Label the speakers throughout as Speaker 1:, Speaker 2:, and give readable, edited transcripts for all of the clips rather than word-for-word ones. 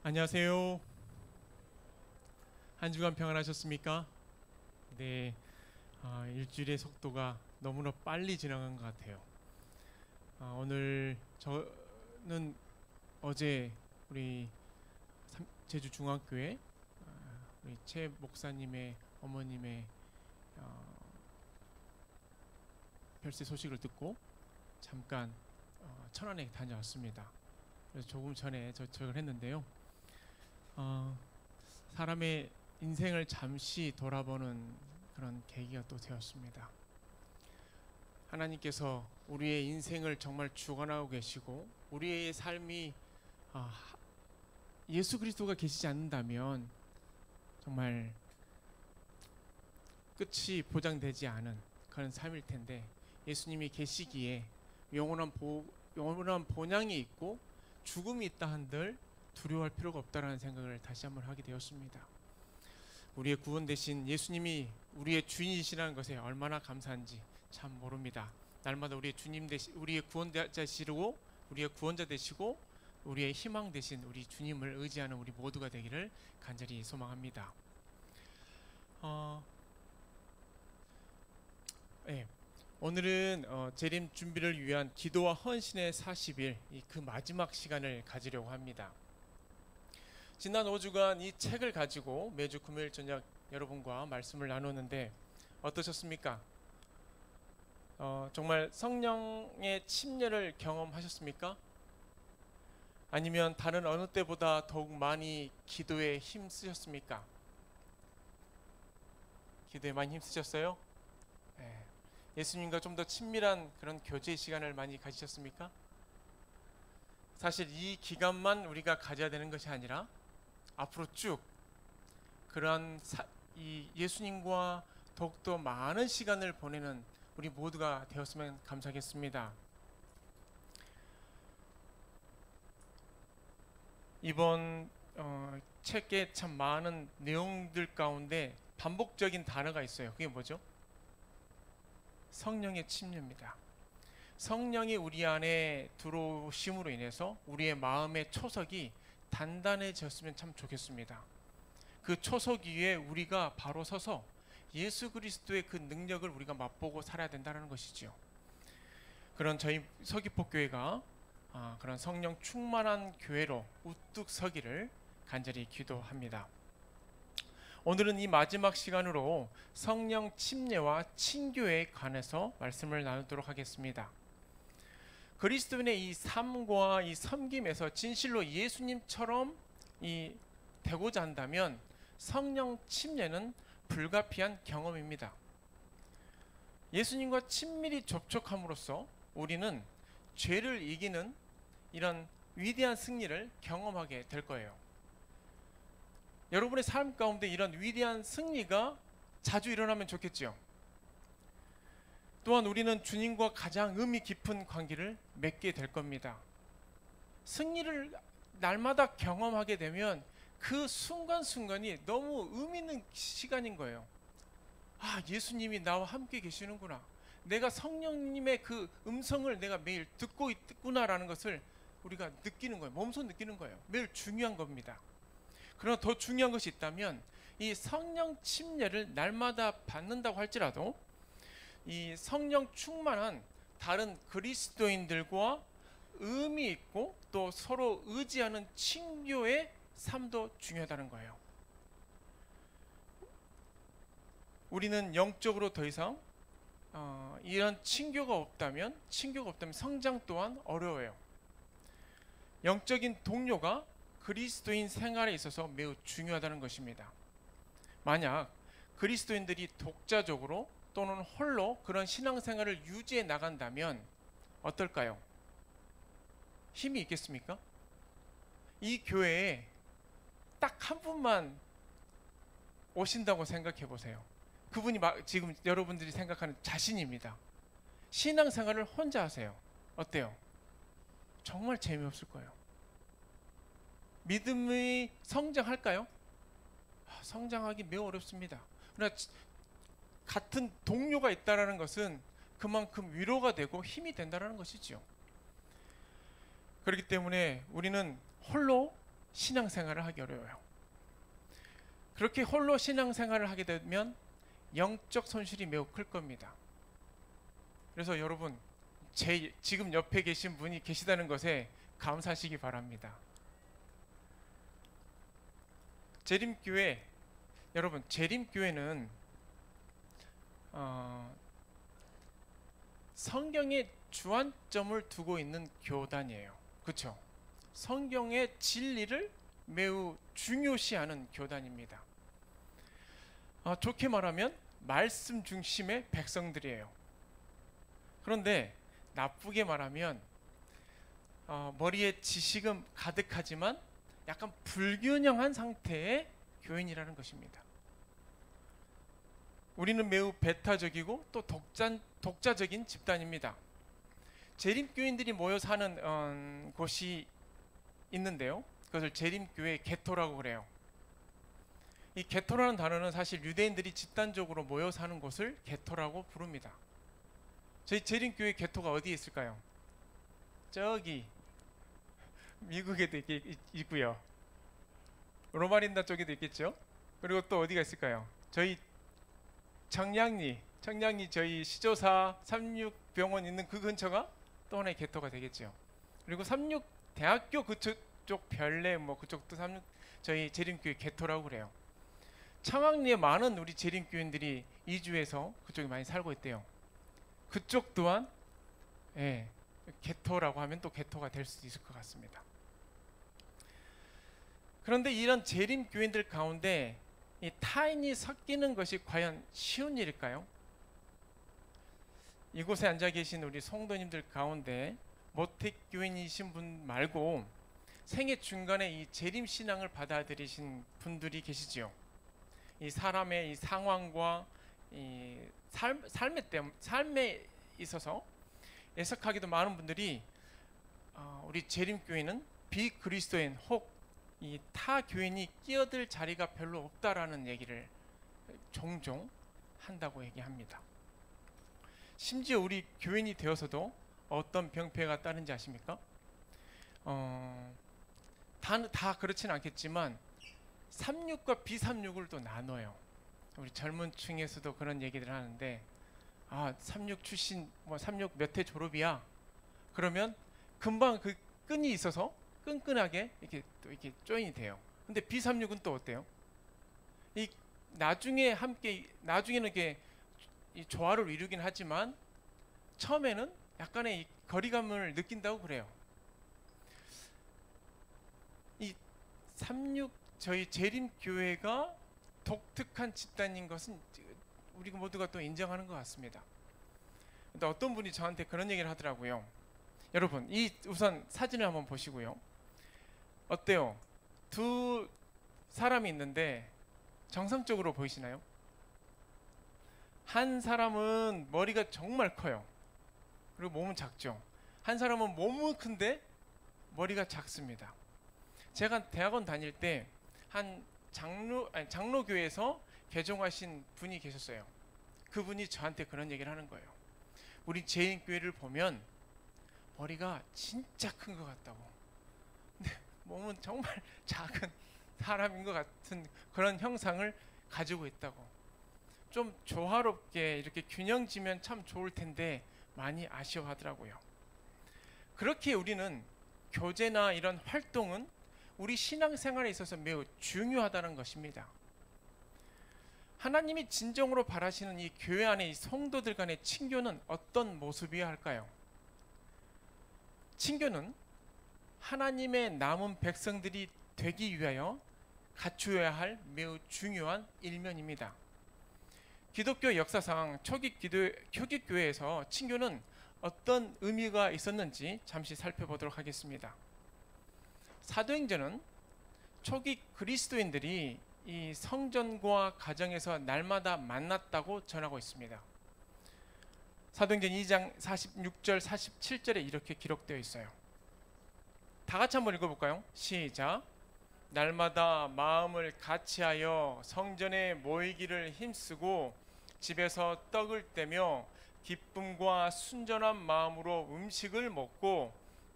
Speaker 1: 안녕하세요. 한 주간 평안하셨습니까? 네, 일주일의 속도가 너무나 빨리 지나간 것 같아요. 오늘 저는 어제 우리 제주 중앙교회 우리 최 목사님의 어머님의 어, 별세 소식을 듣고 잠깐 천안에 다녀왔습니다. 그래서 조금 전에 저녁을 했는데요. 사람의 인생을 잠시 돌아보는 그런 계기가 또 되었습니다. 하나님께서 우리의 인생을 정말 주관하고 계시고 우리의 삶이 예수 그리스도가 계시지 않는다면 정말 끝이 보장되지 않은 그런 삶일 텐데, 예수님이 계시기에 영원한 본향이 있고 죽음이 있다 한들 두려워할 필요가 없다라는 생각을 다시 한번 하게 되었습니다. 우리의 구원 되신 예수님이 우리의 주인이시라는 것에 얼마나 감사한지 참 모릅니다. 날마다 우리의 주님 되시, 우리의 구원자시고 우리의 구원자 되시고 우리의 희망 되신 우리 주님을 의지하는 우리 모두가 되기를 간절히 소망합니다. 오늘은 재림 준비를 위한 기도와 헌신의 40일, 그 마지막 시간을 가지려고 합니다. 지난 5주간 이 책을 가지고 매주 금요일 저녁 여러분과 말씀을 나누는데 어떠셨습니까? 정말 성령의 침례를 경험하셨습니까? 아니면 다른 어느 때보다 더욱 많이 기도에 힘쓰셨습니까? 기도에 많이 힘쓰셨어요? 네. 예수님과 좀 더 친밀한 그런 교제 시간을 많이 가지셨습니까? 사실 이 기간만 우리가 가져야 되는 것이 아니라 앞으로 쭉 그러한 이 예수님과 더욱더 많은 시간을 보내는 우리 모두가 되었으면 감사하겠습니다. 이번 책에 참 많은 내용들 가운데 반복적인 단어가 있어요. 그게 뭐죠? 성령의 침례입니다. 성령이 우리 안에 들어오심으로 인해서 우리의 마음의 초석이 단단해졌으면 참 좋겠습니다. 그 초석 위에 우리가 바로 서서 예수 그리스도의 그 능력을 우리가 맛보고 살아야 된다는 것이죠. 그런 저희 서귀포교회가 그런 성령 충만한 교회로 우뚝 서기를 간절히 기도합니다. 오늘은 이 마지막 시간으로 성령 침례와 친교에 관해서 말씀을 나누도록 하겠습니다. 그리스도인의 이 삶과 이 섬김에서 진실로 예수님처럼 되고자 한다면 성령 침례는 불가피한 경험입니다. 예수님과 친밀히 접촉함으로써 우리는 죄를 이기는 이런 위대한 승리를 경험하게 될 거예요. 여러분의 삶 가운데 이런 위대한 승리가 자주 일어나면 좋겠지요. 또한 우리는 주님과 가장 의미 깊은 관계를 맺게 될 겁니다. 승리를 날마다 경험하게 되면 그 순간순간이 너무 의미 있는 시간인 거예요. 예수님이 나와 함께 계시는구나. 내가 성령님의 그 음성을 내가 매일 듣고 있구나라는 것을 우리가 느끼는 거예요. 몸소 느끼는 거예요. 매일 중요한 겁니다. 그러나 더 중요한 것이 있다면 이 성령 침례를 날마다 받는다고 할지라도 이 성령 충만한 다른 그리스도인들과 의미 있고 또 서로 의지하는 친교의 삶도 중요하다는 거예요. 우리는 영적으로 더 이상 이런 친교가 없다면 성장 또한 어려워요. 영적인 동료가 그리스도인 생활에 있어서 매우 중요하다는 것입니다. 만약 그리스도인들이 독자적으로 또는 홀로 그런 신앙생활을 유지해 나간다면 어떨까요? 힘이 있겠습니까? 이 교회에 딱 한 분만 오신다고 생각해 보세요. 그분이 지금 여러분들이 생각하는 자신입니다. 신앙생활을 혼자 하세요. 어때요? 정말 재미없을 거예요. 믿음이 성장할까요? 성장하기 매우 어렵습니다. 그러나 같은 동료가 있다는 것은 그만큼 위로가 되고 힘이 된다는 것이지요. 그렇기 때문에 우리는 홀로 신앙생활을 하기 어려워요. 그렇게 홀로 신앙생활을 하게 되면 영적 손실이 매우 클 겁니다. 그래서 여러분, 제 지금 옆에 계신 분이 계시다는 것에 감사하시기 바랍니다. 재림교회, 여러분, 재림교회는 성경에 주안점을 두고 있는 교단이에요. 그렇죠? 성경의 진리를 매우 중요시하는 교단입니다. 좋게 말하면 말씀 중심의 백성들이에요. 그런데 나쁘게 말하면 머리에 지식은 가득하지만 약간 불균형한 상태의 교인이라는 것입니다. 우리는 매우 배타적이고 또 독자적인 집단입니다. 재림교인들이 모여 사는 곳이 있는데요. 그것을 재림교회 개토라고 그래요. 이 개토라는 단어는 사실 유대인들이 집단적으로 모여 사는 곳을 개토라고 부릅니다. 저희 재림교회 개토가 어디에 있을까요? 저기 미국에도 있고요. 로마린다 쪽에도 있겠죠. 그리고 또 어디가 있을까요? 저희 청량리 저희 시조사 36병원 있는 그 근처가 또 하나의 개토가 되겠죠. 그리고 36대학교 그쪽 별내 그쪽도 저희 재림교회 개토라고 그래요. 청량리에 많은 우리 재림교인들이 이주해서 그쪽에 많이 살고 있대요. 그쪽 또한 개토라고 하면 또 개토가 될 수도 있을 것 같습니다. 그런데 이런 재림교인들 가운데 이 타인이 섞이는 것이 과연 쉬운 일일까요? 이곳에 앉아 계신 우리 성도님들 가운데 모택교인이신 분 말고 생애 중간에 이 재림신앙을 받아들이신 분들이 계시지요. 이 사람의 이 상황과 이 삶에 있어서 애석하기도 많은 분들이 우리 재림교회는 비그리스도인 혹 이 타 교인이 끼어들 자리가 별로 없다라는 얘기를 종종 한다고 얘기합니다. 심지어 우리 교인이 되어서도 어떤 병폐가 따른지 아십니까? 다 그렇진 않겠지만 36과 비삼육을 또 나눠요. 우리 젊은 층에서도 그런 얘기를 하는데 36 출신 36 몇 회 졸업이야. 그러면 금방 그 끈이 있어서 끈끈하게 이렇게 조인이 돼요. 근데 B36은 또 어때요? 나중에는 이렇게 이 조화를 이루긴 하지만 처음에는 약간의 이 거리감을 느낀다고 그래요. 이 36 저희 재림교회가 독특한 집단인 것은 우리 모두가 또 인정하는 것 같습니다. 근데 어떤 분이 저한테 그런 얘기를 하더라고요. 여러분, 우선 사진을 한번 보시고요. 어때요? 두 사람이 있는데 정상적으로 보이시나요? 한 사람은 머리가 정말 커요. 그리고 몸은 작죠. 한 사람은 몸은 큰데 머리가 작습니다. 제가 대학원 다닐 때 한 장로교회에서 개종하신 분이 계셨어요. 그분이 저한테 그런 얘기를 하는 거예요. 우리 재림교회를 보면 머리가 진짜 큰 것 같다고. 근데 몸은 정말 작은 사람인 것 같은 그런 형상을 가지고 있다고. 좀 조화롭게 이렇게 균형지면 참 좋을 텐데 많이 아쉬워하더라고요. 그렇게 우리는 교제나 이런 활동은 우리 신앙생활에 있어서 매우 중요하다는 것입니다. 하나님이 진정으로 바라시는 이 교회 안의 이 성도들 간의 친교는 어떤 모습이어야 할까요? 친교는 하나님의 남은 백성들이 되기 위하여 갖추어야 할 매우 중요한 일면입니다. 기독교 역사상 초기 교회에서 친교는 어떤 의미가 있었는지 잠시 살펴보도록 하겠습니다. 사도행전은 초기 그리스도인들이 이 성전과 가정에서 날마다 만났다고 전하고 있습니다. 사도행전 2장 46절 47절에 이렇게 기록되어 있어요. 다 같이 한번 읽어볼까요? 시작. 날마다 마음을 같이하여 성전에 모이기를 힘쓰고 집에서 떡을 떼며 기쁨과 순전한 마음으로 음식을 먹고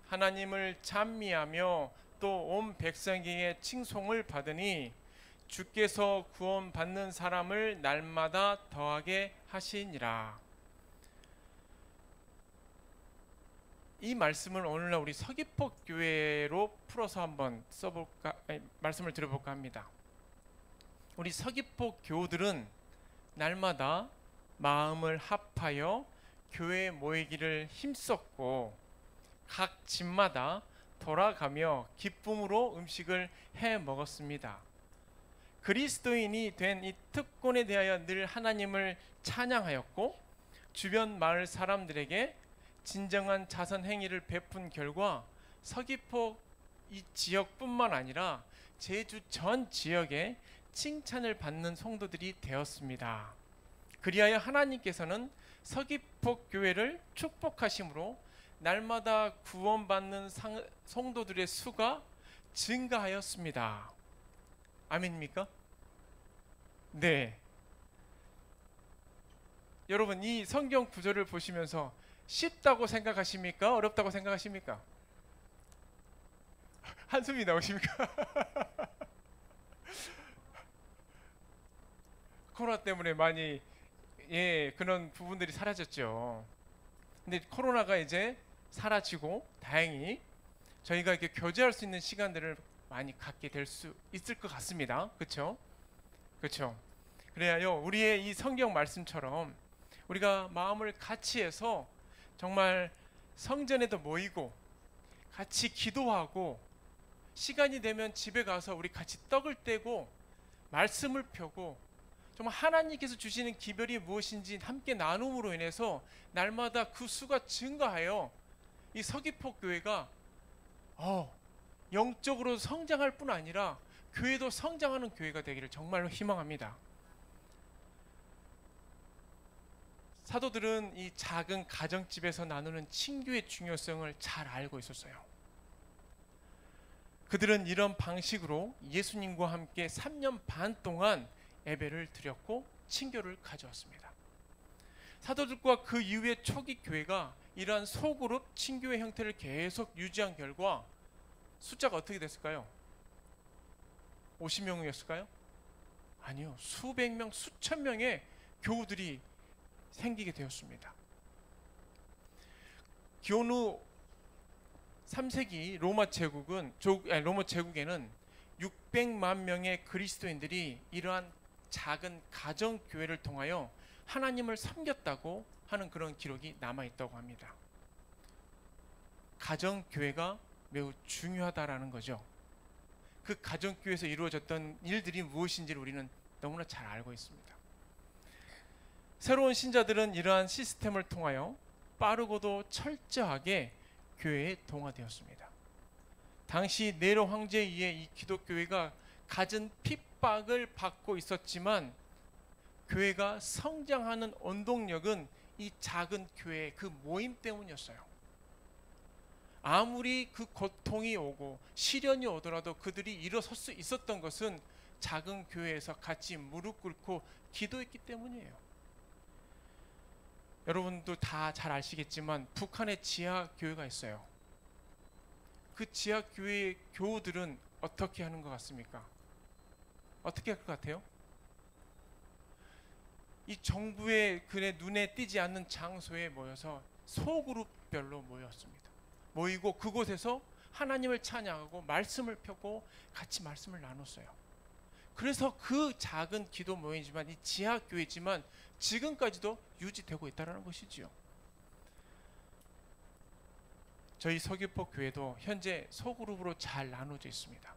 Speaker 1: 하나님을 찬미하며 또 온 백성에게 칭송을 받으니 주께서 구원받는 사람을 날마다 더하게 하시니라. 이 말씀을 오늘날 우리 서귀포 교회로 풀어서 한번 말씀을 드려볼까 합니다. 우리 서귀포 교우들은 날마다 마음을 합하여 교회에 모이기를 힘썼고 각 집마다 돌아가며 기쁨으로 음식을 해 먹었습니다. 그리스도인이 된 이 특권에 대하여 늘 하나님을 찬양하였고 주변 마을 사람들에게 진정한 자선 행위를 베푼 결과 서귀포 이 지역뿐만 아니라 제주 전 지역에 칭찬을 받는 성도들이 되었습니다. 그리하여 하나님께서는 서귀포 교회를 축복하심으로 날마다 구원받는 성도들의 수가 증가하였습니다. 아멘입니까? 네. 여러분, 이 성경 구절을 보시면서 쉽다고 생각하십니까? 어렵다고 생각하십니까? 한숨이 나오십니까? 코로나 때문에 많이 그런 부분들이 사라졌죠. 근데 코로나가 이제 사라지고 다행히 저희가 이렇게 교제할 수 있는 시간들을 많이 갖게 될 수 있을 것 같습니다. 그렇죠? 그렇죠? 그래야요, 우리의 이 성경 말씀처럼 우리가 마음을 같이 해서 정말 성전에도 모이고 같이 기도하고 시간이 되면 집에 가서 우리 같이 떡을 떼고 말씀을 펴고 정말 하나님께서 주시는 기별이 무엇인지 함께 나눔으로 인해서 날마다 그 수가 증가하여 이 서귀포 교회가 영적으로 성장할 뿐 아니라 교회도 성장하는 교회가 되기를 정말로 희망합니다. 사도들은 이 작은 가정집에서 나누는 친교의 중요성을 잘 알고 있었어요. 그들은 이런 방식으로 예수님과 함께 3년 반 동안 예배를 드렸고 친교를 가져왔습니다. 사도들과 그 이후의 초기 교회가 이러한 소그룹 친교의 형태를 계속 유지한 결과 숫자가 어떻게 됐을까요? 50명이었을까요? 아니요. 수백 명, 수천 명의 교우들이 생기게 되었습니다. 기원 후 3세기 로마 제국에는 600만 명의 그리스도인들이 이러한 작은 가정 교회를 통하여 하나님을 섬겼다고 하는 그런 기록이 남아 있다고 합니다. 가정 교회가 매우 중요하다라는 거죠. 그 가정 교회에서 이루어졌던 일들이 무엇인지를 우리는 너무나 잘 알고 있습니다. 새로운 신자들은 이러한 시스템을 통하여 빠르고도 철저하게 교회에 동화되었습니다. 당시 네로 황제에 의해 이 기독교회가 갖은 핍박을 받고 있었지만 교회가 성장하는 원동력은 이 작은 교회의 그 모임 때문이었어요. 아무리 그 고통이 오고 시련이 오더라도 그들이 일어설 수 있었던 것은 작은 교회에서 같이 무릎 꿇고 기도했기 때문이에요. 여러분도 다 잘 아시겠지만 북한에 지하 교회가 있어요. 그 지하 교회의 교우들은 어떻게 하는 것 같습니까? 어떻게 할 것 같아요? 이 정부의 그의 눈에 띄지 않는 장소에 모여서 소그룹별로 모였습니다. 모이고 그곳에서 하나님을 찬양하고 말씀을 펴고 같이 말씀을 나눴어요. 그래서 그 작은 기도 모임이지만 이 지하 교회지만 지금까지도 유지되고 있다는 것이지요. 저희 서귀포 교회도 현재 소그룹으로 잘 나눠져 있습니다.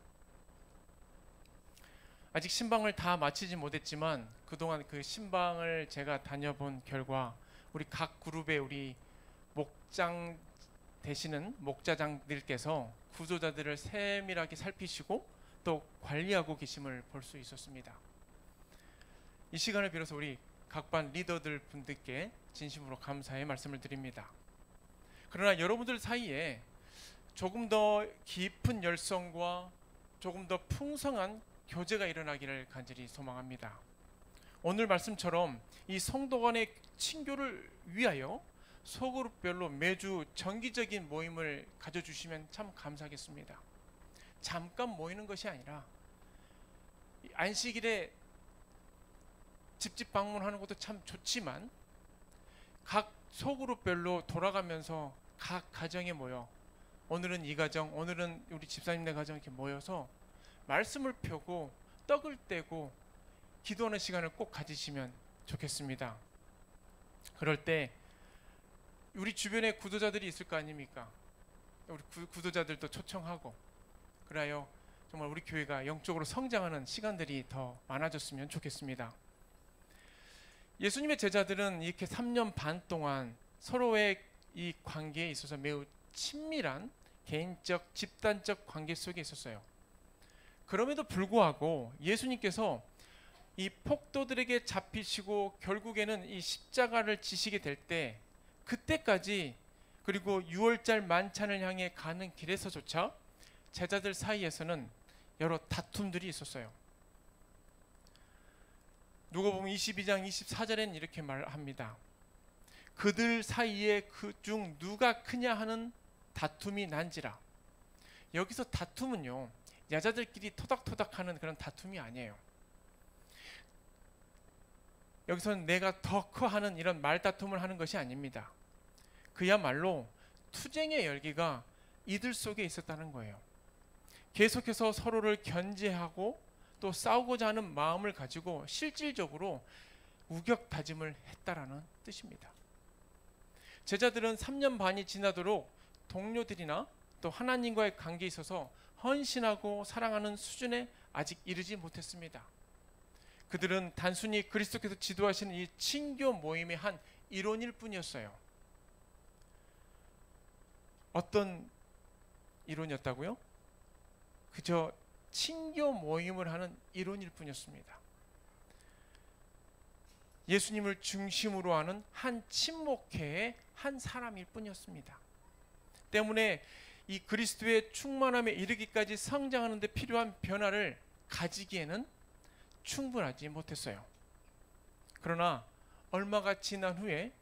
Speaker 1: 아직 신방을 다 마치지 못했지만 그동안 그 신방을 제가 다녀본 결과 우리 각 그룹의 우리 목장 되시는 목자장들께서 구조자들을 세밀하게 살피시고 또 관리하고 계심을 볼 수 있었습니다. 이 시간을 빌어서 우리 각반 리더들 분들께 진심으로 감사의 말씀을 드립니다. 그러나 여러분들 사이에 조금 더 깊은 열성과 조금 더 풍성한 교제가 일어나기를 간절히 소망합니다. 오늘 말씀처럼 이 성도 간의 친교를 위하여 소그룹별로 매주 정기적인 모임을 가져주시면 참 감사하겠습니다. 잠깐 모이는 것이 아니라 안식일에 집집 방문하는 것도 참 좋지만 각 소그룹별로 돌아가면서 각 가정에 모여, 오늘은 이 가정, 오늘은 우리 집사님네 가정 이렇게 모여서 말씀을 펴고 떡을 떼고 기도하는 시간을 꼭 가지시면 좋겠습니다. 그럴 때 우리 주변에 구도자들이 있을 거 아닙니까? 우리 구도자들도 초청하고, 그래요 정말 우리 교회가 영적으로 성장하는 시간들이 더 많아졌으면 좋겠습니다. 예수님의 제자들은 이렇게 3년 반 동안 서로의 이 관계에 있어서 매우 친밀한 개인적, 집단적 관계 속에 있었어요. 그럼에도 불구하고 예수님께서 이 폭도들에게 잡히시고 결국에는 이 십자가를 지시게 될 때, 그때까지, 그리고 6월절 만찬을 향해 가는 길에서조차 제자들 사이에서는 여러 다툼들이 있었어요. 누가복음 22장 24절에는 이렇게 말합니다. 그들 사이에 그중 누가 크냐 하는 다툼이 난지라. 여기서 다툼은요, 여자들끼리 토닥토닥하는 그런 다툼이 아니에요. 여기서는 내가 더 커 하는 이런 말다툼을 하는 것이 아닙니다. 그야말로 투쟁의 열기가 이들 속에 있었다는 거예요. 계속해서 서로를 견제하고 또 싸우고자 하는 마음을 가지고 실질적으로 우격다짐을 했다라는 뜻입니다. 제자들은 3년 반이 지나도록 동료들이나 또 하나님과의 관계에 있어서 헌신하고 사랑하는 수준에 아직 이르지 못했습니다. 그들은 단순히 그리스도께서 지도하시는 이 친교 모임의 한 일원일 뿐이었어요. 어떤 일원이었다고요? 그저 친교 모임을 하는 일원일 뿐이었습니다. 예수님을 중심으로 하는 한 친목회의 한 사람일 뿐이었습니다. 때문에 이 그리스도의 충만함에 이르기까지 성장하는 데 필요한 변화를 가지기에는 충분하지 못했어요. 그러나 얼마가 지난 후에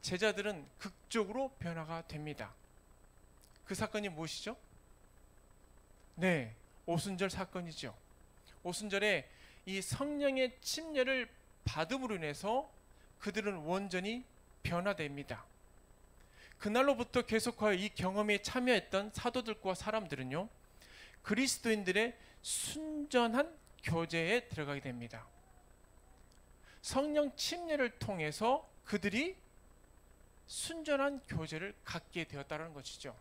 Speaker 1: 제자들은 극적으로 변화가 됩니다. 그 사건이 무엇이죠? 네, 오순절 사건이죠. 오순절에 이 성령의 침례를 받음으로 인해서 그들은 온전히 변화됩니다. 그날로부터 계속하여 이 경험에 참여했던 사도들과 사람들은요, 그리스도인들의 순전한 교제에 들어가게 됩니다. 성령 침례를 통해서 그들이 순전한 교제를 갖게 되었다는 것이죠.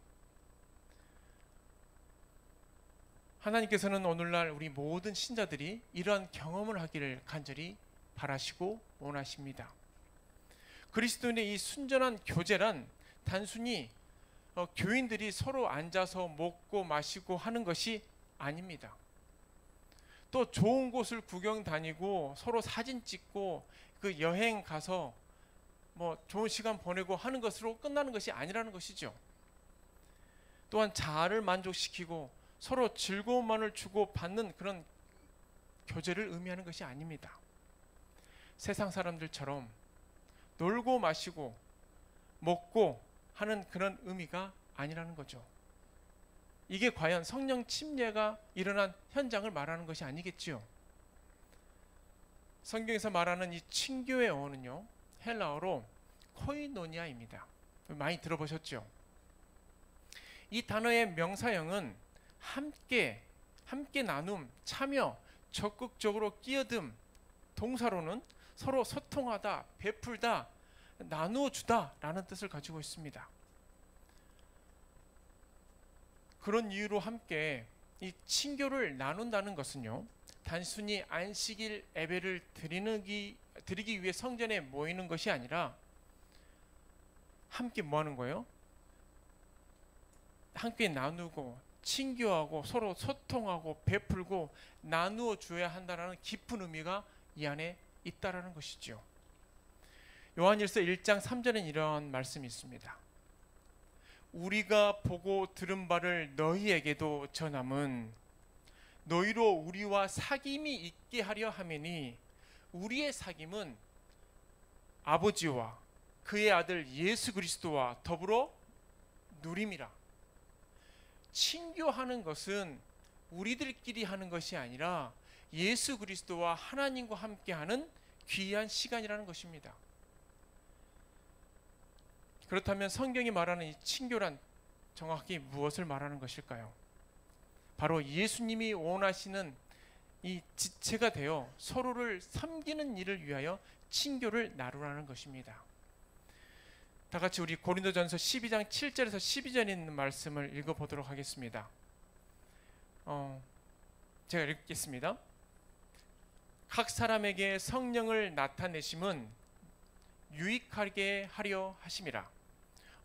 Speaker 1: 하나님께서는 오늘날 우리 모든 신자들이 이러한 경험을 하기를 간절히 바라시고 원하십니다. 그리스도인의 이 순전한 교제란 단순히 교인들이 서로 앉아서 먹고 마시고 하는 것이 아닙니다. 또 좋은 곳을 구경 다니고 서로 사진 찍고 그 여행 가서 뭐 좋은 시간 보내고 하는 것으로 끝나는 것이 아니라는 것이죠. 또한 자아를 만족시키고 서로 즐거움만을 주고 받는 그런 교제를 의미하는 것이 아닙니다. 세상 사람들처럼 놀고 마시고 먹고 하는 그런 의미가 아니라는 거죠. 이게 과연 성령 침례가 일어난 현장을 말하는 것이 아니겠지요. 성경에서 말하는 이 친교의 어원은요, 헬라어로 코이노니아입니다. 많이 들어보셨죠? 이 단어의 명사형은 함께 나눔, 참여, 적극적으로 끼어듦, 동사로는 서로 소통하다, 베풀다, 나누어 주다 라는 뜻을 가지고 있습니다. 그런 이유로 함께 이 친교를 나눈다는 것은요, 단순히 안식일 예배를 드리기 위해 성전에 모이는 것이 아니라 함께 뭐 하는 거예요? 함께 나누고 친교하고 서로 소통하고 베풀고 나누어 줘야 한다는 깊은 의미가 이 안에 있다라는 것이죠. 요한일서 1장 3절엔 이런 말씀이 있습니다. 우리가 보고 들은 바를 너희에게도 전함은 너희로 우리와 사귐이 있게 하려 함이니 우리의 사귐은 아버지와 그의 아들 예수 그리스도와 더불어 누림이라. 친교하는 것은 우리들끼리 하는 것이 아니라 예수 그리스도와 하나님과 함께하는 귀한 시간이라는 것입니다. 그렇다면 성경이 말하는 이 친교란 정확히 무엇을 말하는 것일까요? 바로 예수님이 원하시는 이 지체가 되어 서로를 섬기는 일을 위하여 친교를 나누라는 것입니다. 다 같이 우리 고린도전서 12장 7절에서 12절에 있는 말씀을 읽어보도록 하겠습니다. 제가 읽겠습니다. 각 사람에게 성령을 나타내심은 유익하게 하려 하심이라.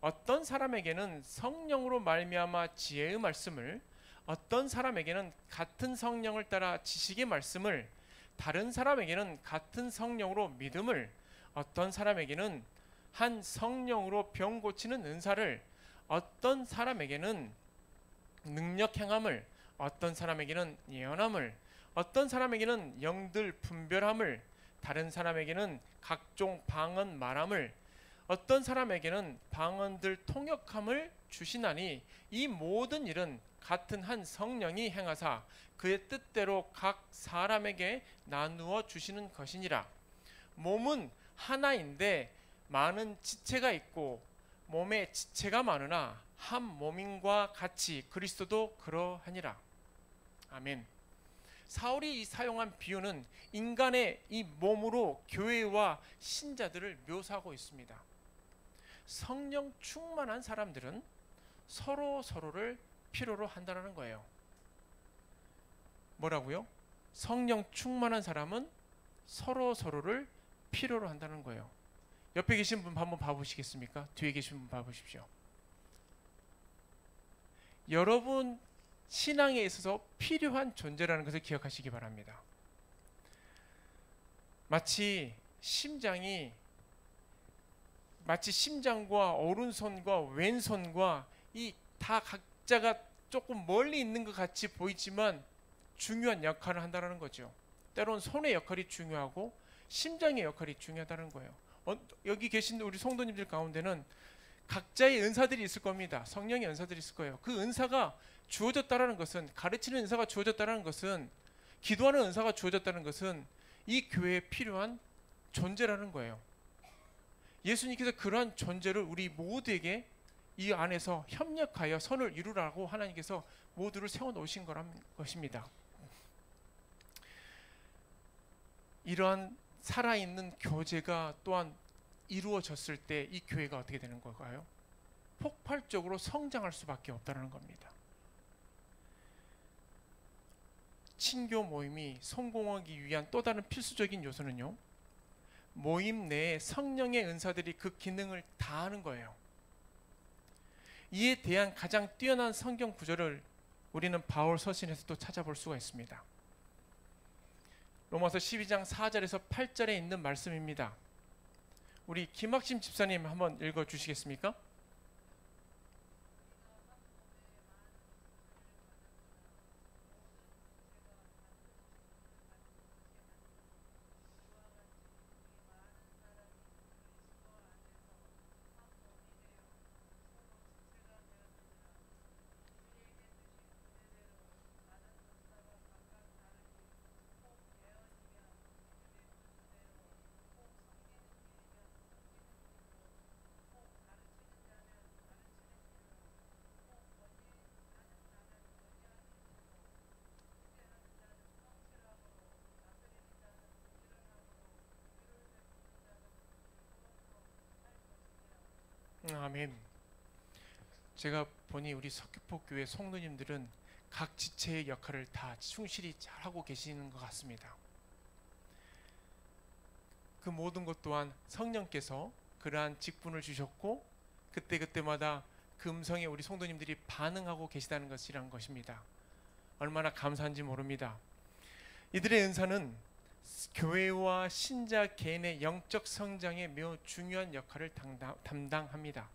Speaker 1: 어떤 사람에게는 성령으로 말미암아 지혜의 말씀을, 어떤 사람에게는 같은 성령을 따라 지식의 말씀을, 다른 사람에게는 같은 성령으로 믿음을, 어떤 사람에게는 한 성령으로 병 고치는 은사를, 어떤 사람에게는 능력 행함을, 어떤 사람에게는 예언함을, 어떤 사람에게는 영들 분별함을, 다른 사람에게는 각종 방언 말함을, 어떤 사람에게는 방언들 통역함을 주시나니 이 모든 일은 같은 한 성령이 행하사 그의 뜻대로 각 사람에게 나누어 주시는 것이니라. 몸은 하나인데 많은 지체가 있고 몸에 지체가 많으나 한 몸인과 같이 그리스도도 그러하니라. 아멘. 사울이 사용한 비유는 인간의 이 몸으로 교회와 신자들을 묘사하고 있습니다. 성령 충만한 사람들은 서로를 필요로 한다는 거예요. 뭐라고요? 성령 충만한 사람은 서로를 필요로 한다는 거예요. 옆에 계신 분 한번 봐보시겠습니까? 뒤에 계신 분 봐보십시오. 여러분 신앙에 있어서 필요한 존재라는 것을 기억하시기 바랍니다. 마치 심장과 오른손과 왼손과 이 다 각자가 조금 멀리 있는 것 같이 보이지만 중요한 역할을 한다는 거죠. 때론 손의 역할이 중요하고 심장의 역할이 중요하다는 거예요. 여기 계신 우리 성도님들 가운데는 각자의 은사들이 있을 겁니다. 성령의 은사들이 있을 거예요. 그 은사가 주어졌다는 것은, 가르치는 은사가 주어졌다는 것은, 기도하는 은사가 주어졌다는 것은 이 교회에 필요한 존재라는 거예요. 예수님께서 그러한 존재를 우리 모두에게 이 안에서 협력하여 선을 이루라고 하나님께서 모두를 세워놓으신 것입니다. 이러한 살아있는 교제가 또한 이루어졌을 때 이 교회가 어떻게 되는 걸까요? 폭발적으로 성장할 수밖에 없다는 겁니다. 친교 모임이 성공하기 위한 또 다른 필수적인 요소는요, 모임 내에 성령의 은사들이 그 기능을 다하는 거예요. 이에 대한 가장 뛰어난 성경 구절을 우리는 바울 서신에서도 찾아볼 수가 있습니다. 로마서 12장 4절에서 8절에 있는 말씀입니다. 우리 김학심 집사님 한번 읽어주시겠습니까? 아멘. 제가 보니 우리 석유포교회 성도님들은 각 지체의 역할을 다 충실히 잘하고 계시는 것 같습니다. 그 모든 것 또한 성령께서 그러한 직분을 주셨고 그때그때마다 그 음성에 우리 성도님들이 반응하고 계시다는 것이란 것입니다. 얼마나 감사한지 모릅니다. 이들의 은사는 교회와 신자 개인의 영적 성장에 매우 중요한 역할을 담당합니다.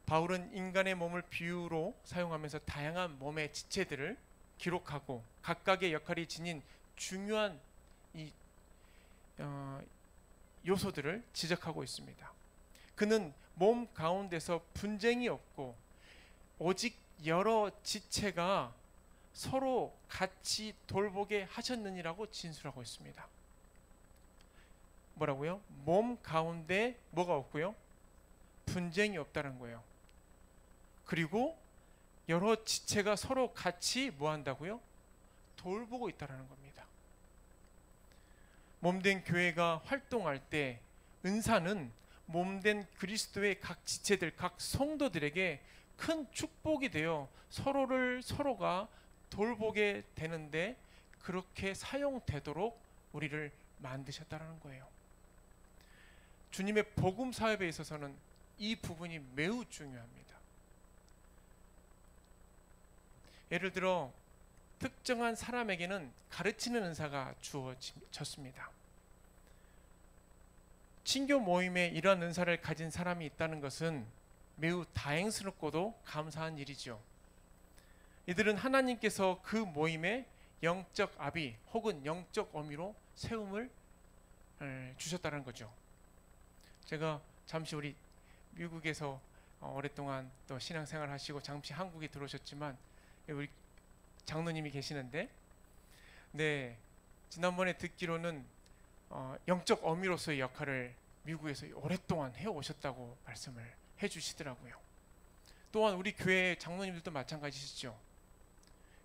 Speaker 1: 바울은 인간의 몸을 비유로 사용하면서 다양한 몸의 지체들을 기록하고 각각의 역할이 지닌 중요한 요소들을 지적하고 있습니다. 그는 몸 가운데서 분쟁이 없고 오직 여러 지체가 서로 같이 돌보게 하셨느니라고 진술하고 있습니다. 뭐라고요? 몸 가운데 뭐가 없고요? 분쟁이 없다는 거예요. 그리고 여러 지체가 서로 같이 뭐 한다고요? 돌보고 있다는 겁니다. 몸된 교회가 활동할 때 은사는 몸된 그리스도의 각 지체들, 각 성도들에게 큰 축복이 되어 서로가 돌보게 되는데 그렇게 사용되도록 우리를 만드셨다는 거예요. 주님의 복음 사업에 있어서는 이 부분이 매우 중요합니다. 예를 들어 특정한 사람에게는 가르치는 은사가 주어졌습니다. 친교 모임에 이러한 은사를 가진 사람이 있다는 것은 매우 다행스럽고도 감사한 일이죠. 이들은 하나님께서 그 모임에 영적 아비 혹은 영적 어미로 세움을 주셨다는 거죠. 제가 잠시 우리 미국에서 오랫동안 또 신앙생활 하시고 잠시 한국에 들어오셨지만 우리 장로님이 계시는데, 네, 지난번에 듣기로는 영적 어미로서의 역할을 미국에서 오랫동안 해오셨다고 말씀을 해주시더라고요. 또한 우리 교회 장로님들도 마찬가지시죠.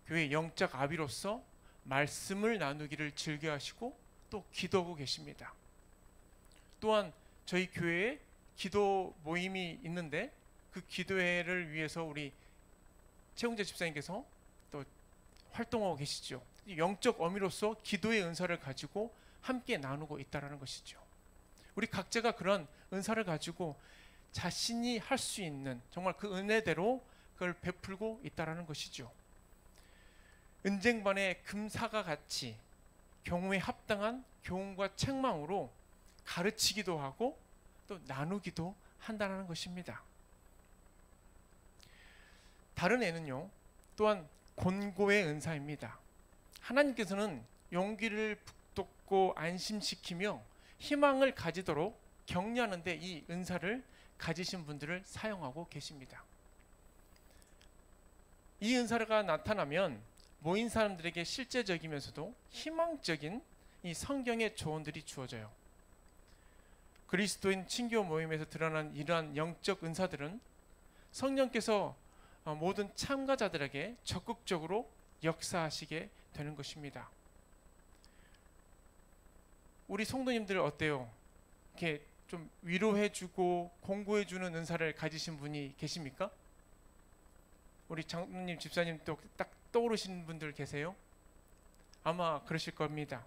Speaker 1: 교회 영적 아비로서 말씀을 나누기를 즐겨하시고 또 기도하고 계십니다. 또한 저희 교회에 기도 모임이 있는데 그 기도회를 위해서 우리 최웅재 집사님께서 또 활동하고 계시죠. 영적 어미로서 기도의 은사를 가지고 함께 나누고 있다는 것이죠. 우리 각자가 그런 은사를 가지고 자신이 할 수 있는 정말 그 은혜대로 그걸 베풀고 있다는 것이죠. 은쟁반의 금사가 같이 경우에 합당한 교훈과 책망으로 가르치기도 하고 또 나누기도 한다는 것입니다. 다른 애는요, 또한 권고의 은사입니다. 하나님께서는 용기를 북돋고 안심시키며 희망을 가지도록 격려하는 데 이 은사를 가지신 분들을 사용하고 계십니다. 이 은사가 나타나면 모인 사람들에게 실제적이면서도 희망적인 이 성경의 조언들이 주어져요. 그리스도인 친교 모임에서 드러난 이러한 영적 은사들은 성령께서 모든 참가자들에게 적극적으로 역사하시게 되는 것입니다. 우리 성도님들 어때요? 이렇게 좀 위로해주고 공고해주는 은사를 가지신 분이 계십니까? 우리 장로님, 집사님 또 딱 떠오르시는 분들 계세요? 아마 그러실 겁니다.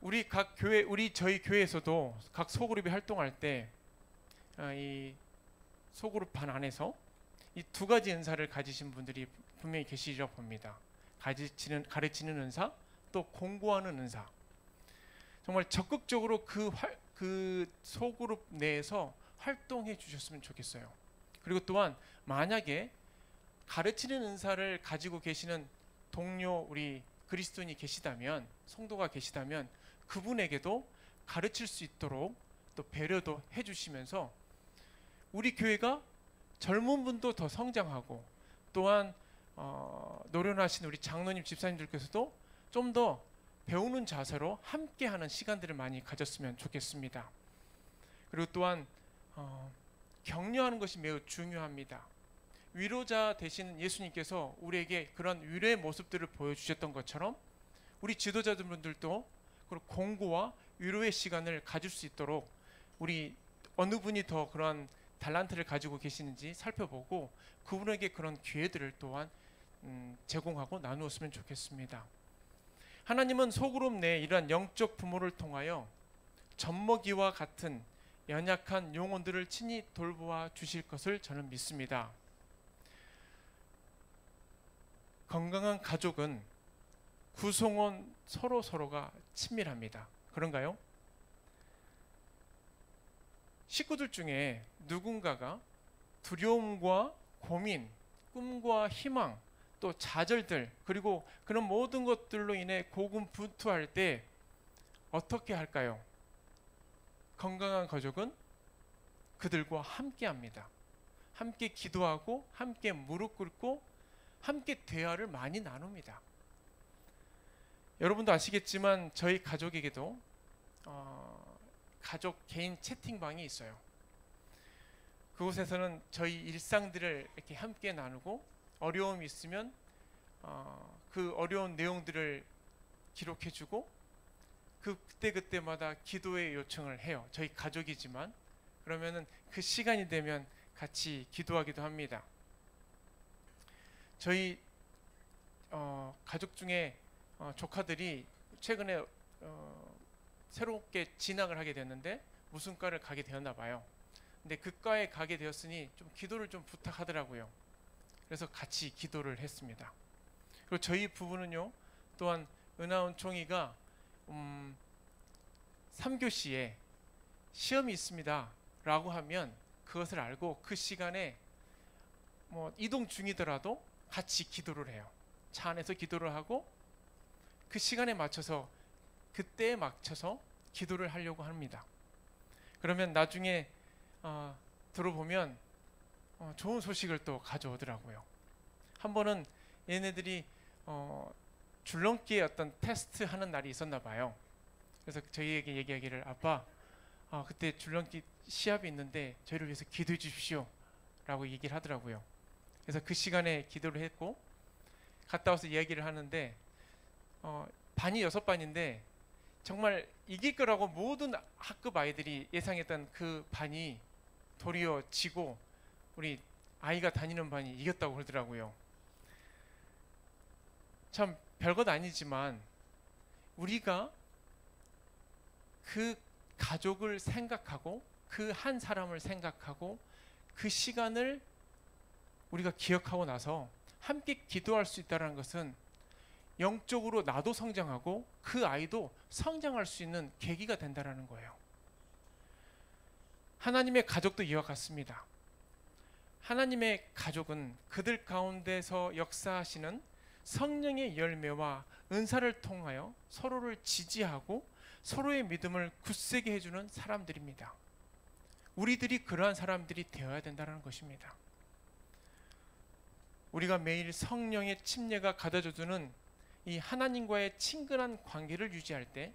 Speaker 1: 우리 각 교회, 저희 교회에서도 각 소그룹이 활동할 때 이 소그룹 반 안에서 이 두 가지 은사를 가지신 분들이 분명히 계시리라 봅니다. 가르치는 은사, 또 공고하는 은사. 정말 적극적으로 그 소그룹 내에서 활동해 주셨으면 좋겠어요. 그리고 또한 만약에 가르치는 은사를 가지고 계시는 동료 우리 그리스도인이 계시다면, 성도가 계시다면 그분에게도 가르칠 수 있도록 또 배려도 해주시면서 우리 교회가 젊은 분도 더 성장하고 또한 노련하신 우리 장로님, 집사님들께서도 좀 더 배우는 자세로 함께하는 시간들을 많이 가졌으면 좋겠습니다. 그리고 또한 격려하는 것이 매우 중요합니다. 위로자 되시는 예수님께서 우리에게 그런 위로의 모습들을 보여주셨던 것처럼 우리 지도자분들도 공고와 위로의 시간을 가질 수 있도록 우리 어느 분이 더 그런 달란트를 가지고 계시는지 살펴보고 그분에게 그런 기회들을 또한 제공하고 나누었으면 좋겠습니다. 하나님은 소그룹 내에 이러한 영적 부모를 통하여 젖먹이와 같은 연약한 영혼들을 친히 돌보아 주실 것을 저는 믿습니다. 건강한 가족은 구성원 서로가 친밀합니다. 그런가요? 식구들 중에 누군가가 두려움과 고민, 꿈과 희망, 또 좌절들, 그리고 그런 모든 것들로 인해 고군분투할 때 어떻게 할까요? 건강한 가족은 그들과 함께합니다. 함께 기도하고 함께 무릎 꿇고 함께 대화를 많이 나눕니다. 여러분도 아시겠지만 저희 가족에게도 가족 개인 채팅방이 있어요. 그곳에서는 저희 일상들을 이렇게 함께 나누고 어려움이 있으면 그 어려운 내용들을 기록해주고 그때마다 기도의 요청을 해요. 저희 가족이지만 그러면은 그 시간이 되면 같이 기도하기도 합니다. 저희 가족 중에 조카들이 최근에 새롭게 진학을 하게 됐는데 무슨 과를 가게 되었나 봐요. 근데 그 과에 가게 되었으니 좀 기도를 좀 부탁하더라고요. 그래서 같이 기도를 했습니다. 그리고 저희 부부는요, 또한 은하원 총이가 3교시에 시험이 있습니다 라고 하면 그것을 알고 그 시간에 뭐 이동 중이더라도 같이 기도를 해요. 차 안에서 기도를 하고 그 시간에 맞춰서 그때에 맞춰서 기도를 하려고 합니다. 그러면 나중에 들어보면 좋은 소식을 또 가져오더라고요. 한 번은 얘네들이 줄넘기의 어떤 테스트 하는 날이 있었나 봐요. 그래서 저희에게 얘기하기를 아빠 그때 줄넘기 시합이 있는데 저희를 위해서 기도해 주십시오 라고 얘기를 하더라고요. 그래서 그 시간에 기도를 했고 갔다 와서 이야기를 하는데 반이 6반인데 정말 이길 거라고 모든 학급 아이들이 예상했던 그 반이 도리어 지고 우리 아이가 다니는 반이 이겼다고 그러더라고요. 참 별것 아니지만 우리가 그 가족을 생각하고 그 한 사람을 생각하고 그 시간을 우리가 기억하고 나서 함께 기도할 수 있다는 것은 영적으로 나도 성장하고 그 아이도 성장할 수 있는 계기가 된다는 거예요. 하나님의 가족도 이와 같습니다. 하나님의 가족은 그들 가운데서 역사하시는 성령의 열매와 은사를 통하여 서로를 지지하고 서로의 믿음을 굳세게 해주는 사람들입니다. 우리들이 그러한 사람들이 되어야 된다는 것입니다. 우리가 매일 성령의 침례가 가져주는 이 하나님과의 친근한 관계를 유지할 때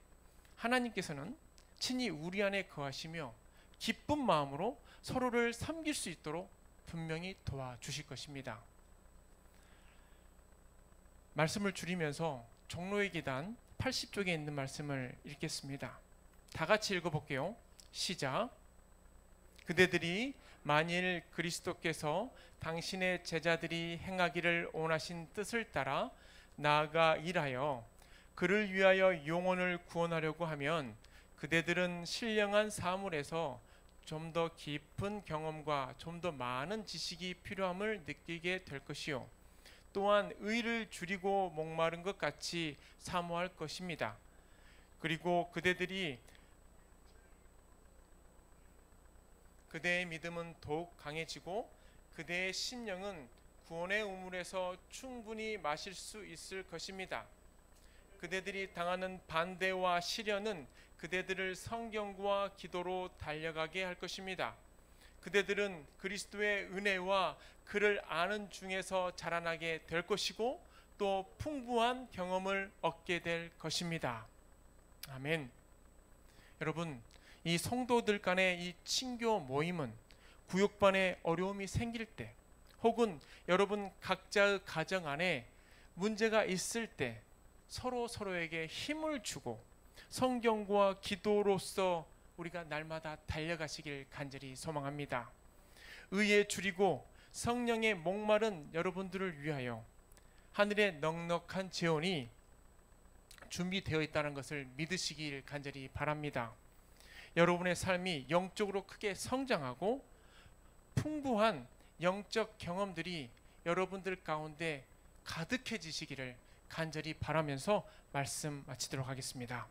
Speaker 1: 하나님께서는 친히 우리 안에 거하시며 기쁜 마음으로 서로를 섬길 수 있도록 분명히 도와주실 것입니다. 말씀을 줄이면서 종로의 계단 80쪽에 있는 말씀을 읽겠습니다. 다 같이 읽어볼게요. 시작. 그대들이 만일 그리스도께서 당신의 제자들이 행하기를 원하신 뜻을 따라 나아가 일하여 그를 위하여 영혼을 구원하려고 하면 그대들은 신령한 사물에서 좀 더 깊은 경험과 좀 더 많은 지식이 필요함을 느끼게 될 것이요. 또한 의를 줄이고 목마른 것 같이 사모할 것입니다. 그리고 그대의 믿음은 더욱 강해지고 그대의 심령은 구원의 우물에서 충분히 마실 수 있을 것입니다. 그대들이 당하는 반대와 시련은 그대들을 성경과 기도로 달려가게 할 것입니다. 그대들은 그리스도의 은혜와 그를 아는 중에서 자라나게 될 것이고 또 풍부한 경험을 얻게 될 것입니다. 아멘. 여러분, 이 성도들 간의 이 친교 모임은 구역반에 어려움이 생길 때 혹은 여러분 각자의 가정 안에 문제가 있을 때 서로에게 힘을 주고 성경과 기도로서 우리가 날마다 달려가시길 간절히 소망합니다. 의에 줄이고 성령의 목마른 여러분들을 위하여 하늘의 넉넉한 재원이 준비되어 있다는 것을 믿으시길 간절히 바랍니다. 여러분의 삶이 영적으로 크게 성장하고 풍부한 영적 경험들이 여러분들 가운데 가득해지시기를 간절히 바라면서 말씀 마치도록 하겠습니다.